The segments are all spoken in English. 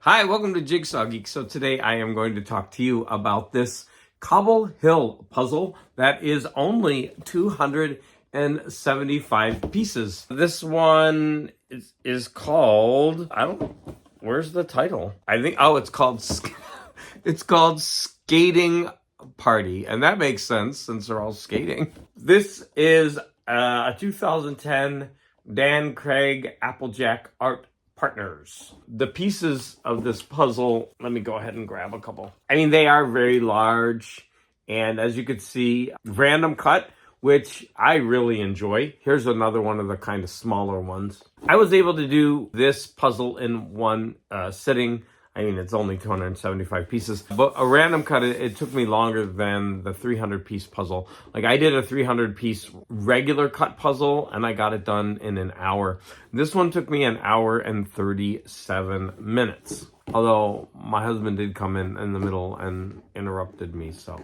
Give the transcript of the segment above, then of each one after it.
Hi, welcome to Jigsaw Geek. So today I am going to talk to you about this Cobble Hill puzzle that is only 275 pieces. This one is called, where's the title? It's called, it's called Skating Party. And that makes sense since they're all skating. This is a 2010 Dan Craig Applejack art partners. The pieces of this puzzle, let me go ahead and grab a couple. They are very large, and as you can see, random cut, which I really enjoy. Here's another one of the kind of smaller ones. I was able to do this puzzle in one sitting. It's only 275 pieces, but a random cut, it took me longer than the 300-piece puzzle. Like, I did a 300-piece regular cut puzzle, and I got it done in an hour. This one took me an hour and 37 minutes. Although, my husband did come in the middle and interrupted me, so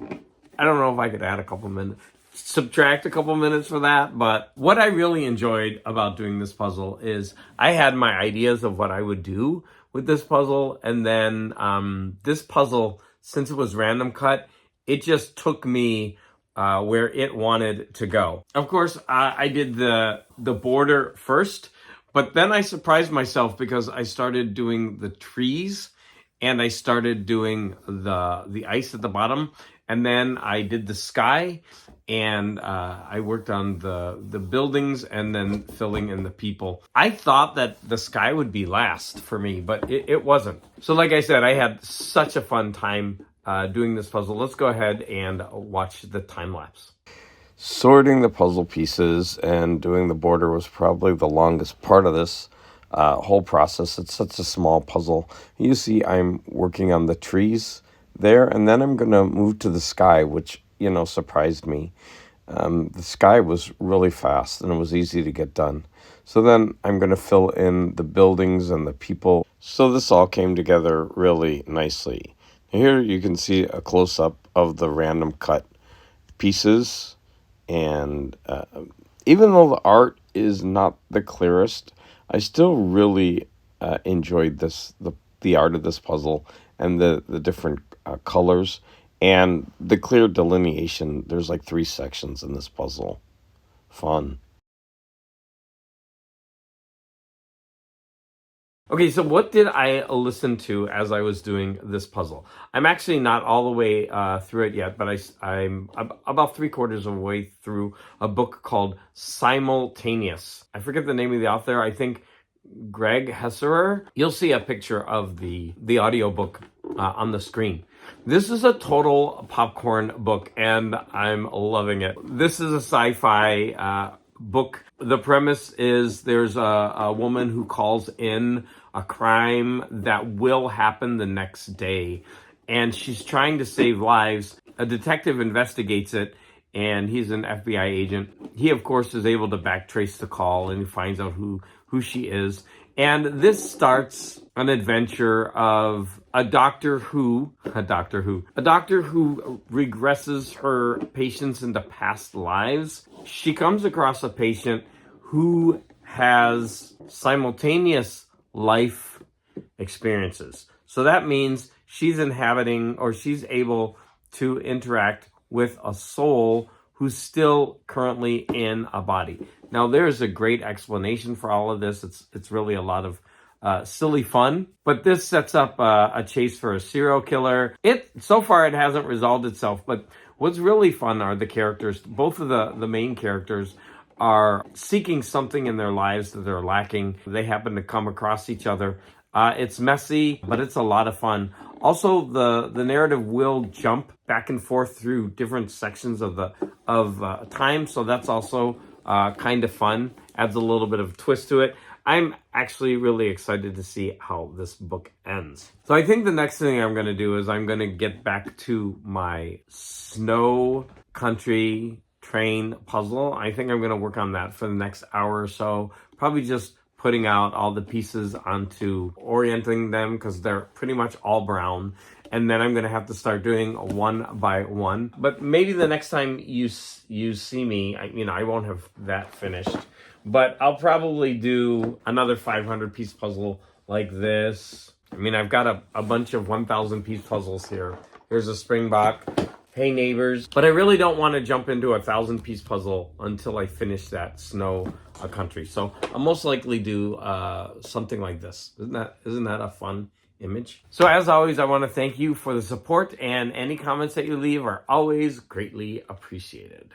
I don't know if I could add a couple minutes. Subtract a couple minutes for that, but what I really enjoyed about doing this puzzle is I had my ideas of what I would do with this puzzle, and then this puzzle, since it was random cut, it just took me where it wanted to go. Of course, I did the border first, but then I surprised myself because I started doing the trees and I started doing the ice at the bottom, and then I did the sky, and I worked on the buildings and then filling in the people. I thought that the sky would be last for me, but it wasn't. So like I said, I had such a fun time doing this puzzle. Let's go ahead and watch the time lapse. Sorting the puzzle pieces and doing the border was probably the longest part of this whole process. It's such a small puzzle. You see I'm working on the trees there, and then I'm going to move to the sky, which, surprised me. The sky was really fast, and it was easy to get done. So then I'm going to fill in the buildings and the people. So this all came together really nicely. Here you can see a close-up of the random cut pieces. And even though the art is not the clearest, I still really enjoyed the art of this puzzle and the different colors and the clear delineation. There's like 3 sections in this puzzle. Fun. Okay, so what did I listen to as I was doing this puzzle? I'm actually not all the way through it yet, but I'm about 3/4 of the way through a book called Simultaneous. I forget the name of the author. I think Greg Hesserer. You'll see a picture of the audiobook on the screen. This is a total popcorn book, and I'm loving it. This is a sci-fi book. The premise is there's a woman who calls in a crime that will happen the next day, and she's trying to save lives. A detective investigates it, and he's an FBI agent. He, of course, is able to backtrace the call, and he finds out who she is. And this starts an adventure of a doctor who regresses her patients into past lives. She comes across a patient who has simultaneous life experiences. So that means she's inhabiting, or she's able to interact with a soul who's still currently in a body. Now, there's a great explanation for all of this. It's really a lot of silly fun, but this sets up a chase for a serial killer. So far it hasn't resolved itself, but what's really fun are the characters. Both of the main characters are seeking something in their lives that they're lacking. They happen to come across each other. It's messy, but it's a lot of fun. Also, the narrative will jump back and forth through different sections of time, so that's also kind of fun. Adds a little bit of a twist to it. I'm actually really excited to see how this book ends. So I think the next thing I'm going to do is I'm going to get back to my snow country train puzzle. I think I'm going to work on that for the next hour or so. Probably just putting out all the pieces onto orienting them, because they're pretty much all brown. And then I'm going to have to start doing one by one. But maybe the next time you see me, I won't have that finished. But I'll probably do another 500-piece puzzle like this. I mean, I've got a bunch of 1,000 piece puzzles here. Here's a Springbok. Hey neighbors. But I really don't want to jump into a 1,000 piece puzzle until I finish that snow country. So I'll most likely do something like this. Isn't that a fun image? So as always, I want to thank you for the support, and any comments that you leave are always greatly appreciated.